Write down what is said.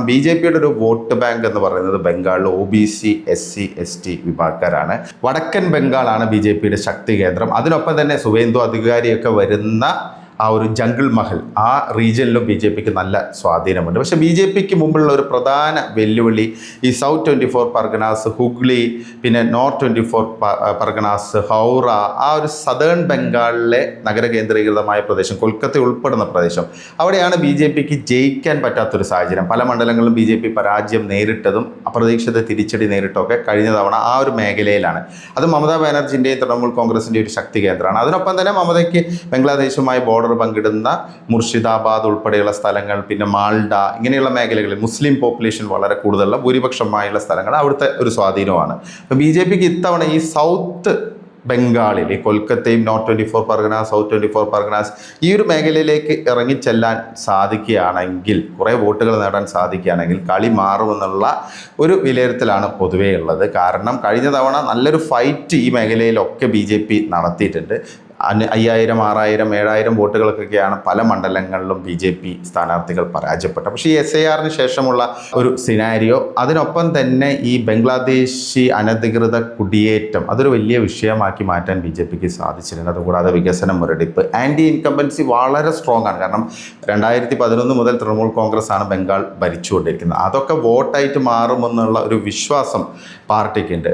BJPയുടെ ഒരു vote bank എന്ന് പറയുന്നത് ബംഗാളിൽ OBC SC ST വിഭാഗക്കാരാണ്. വടക്കൻ ബംഗാളാണ് BJPയുടെ ശക്തി കേന്ദ്രം. അതിനൊപ്പം തന്നെ സുവേന്ദു അധികാരിയൊക്കെ വരുന്ന ആ ഒരു ജംഗിൾ മഹൽ ആ റീജിയനിലും BJPക്ക് നല്ല സ്വാധീനമുണ്ട്. പക്ഷേ BJPക്ക് മുമ്പുള്ള ഒരു പ്രധാന വെല്ലുവിളി ഈ സൗത്ത് 24 പർഗനാസ്, ഹുഗ്ലി, പിന്നെ നോർത്ത് 24 പർഗനാസ്, ഹൗറ, ആ ഒരു സദേൺ ബംഗാളിലെ നഗര കേന്ദ്രീകൃതമായ പ്രദേശം, കൊൽക്കത്ത ഉൾപ്പെടുന്ന പ്രദേശം, അവിടെയാണ് BJPക്ക് ജയിക്കാൻ പറ്റാത്തൊരു സാഹചര്യം. പല മണ്ഡലങ്ങളിലും BJP പരാജയം നേരിട്ടതും അപ്രതീക്ഷിത തിരിച്ചടി നേരിട്ടൊക്കെ കഴിഞ്ഞ തവണ ആ ഒരു മേഖലയിലാണ്. അത് മമതാ ബാനർജിൻ്റെയും തൃണമൂൽ കോൺഗ്രസിൻ്റെയും ഒരു ശക്തി കേന്ദ്രമാണ്. അതിനൊപ്പം തന്നെ മമതയ്ക്ക് ബംഗ്ലാദേശുമായി ബോർഡർ പങ്കിടുന്ന മുർഷിദാബാദ് ഉൾപ്പെടെയുള്ള സ്ഥലങ്ങൾ, പിന്നെ മാൾഡ, ഇങ്ങനെയുള്ള മേഖലകളിൽ മുസ്ലിം പോപ്പുലേഷൻ വളരെ കൂടുതലുള്ള ഭൂരിപക്ഷമായുള്ള സ്ഥലങ്ങൾ അവിടുത്തെ ഒരു സ്വാധീനമാണ്. അപ്പോൾ BJPക്ക് ഇത്തവണ ഈ സൗത്ത് ബംഗാളിൽ, ഈ കൊൽക്കത്തയും നോർത്ത് 24 പർഗനാസ്, സൗത്ത് 24 പർഗനാസ്, ഈ ഒരു മേഖലയിലേക്ക് ഇറങ്ങിച്ചെല്ലാൻ സാധിക്കുകയാണെങ്കിൽ, കുറേ വോട്ടുകൾ നേടാൻ സാധിക്കുകയാണെങ്കിൽ കളി മാറുമെന്നുള്ള ഒരു വിലയിരുത്തലാണ് പൊതുവേ ഉള്ളത്. കാരണം കഴിഞ്ഞ തവണ നല്ലൊരു ഫൈറ്റ് ഈ മേഖലയിലൊക്കെ BJP നടത്തിയിട്ടുണ്ട്. 5000, 6000, 7000 വോട്ടുകൾക്കൊക്കെയാണ് പല മണ്ഡലങ്ങളിലും BJP സ്ഥാനാർത്ഥികൾ പരാജയപ്പെട്ടത്. പക്ഷേ ഈ SIRന് ശേഷമുള്ള ഒരു സിനാരിയോ, അതിനൊപ്പം തന്നെ ഈ ബംഗ്ലാദേശി അനധികൃത കുടിയേറ്റം, അതൊരു വലിയ വിഷയമാക്കി മാറ്റാൻ BJPക്ക് സാധിച്ചിട്ടുണ്ട്. അതുകൂടാതെ വികസന മുരടിപ്പ്, ആൻറ്റി ഇൻകംബൻസി വളരെ സ്ട്രോങ് ആണ്. കാരണം 2011 മുതൽ തൃണമൂൽ കോൺഗ്രസ് ആണ് ബംഗാൾ ഭരിച്ചുകൊണ്ടിരിക്കുന്നത്. അതൊക്കെ വോട്ടായിട്ട് മാറുമെന്നുള്ള ഒരു വിശ്വാസം പാർട്ടിക്കുണ്ട്.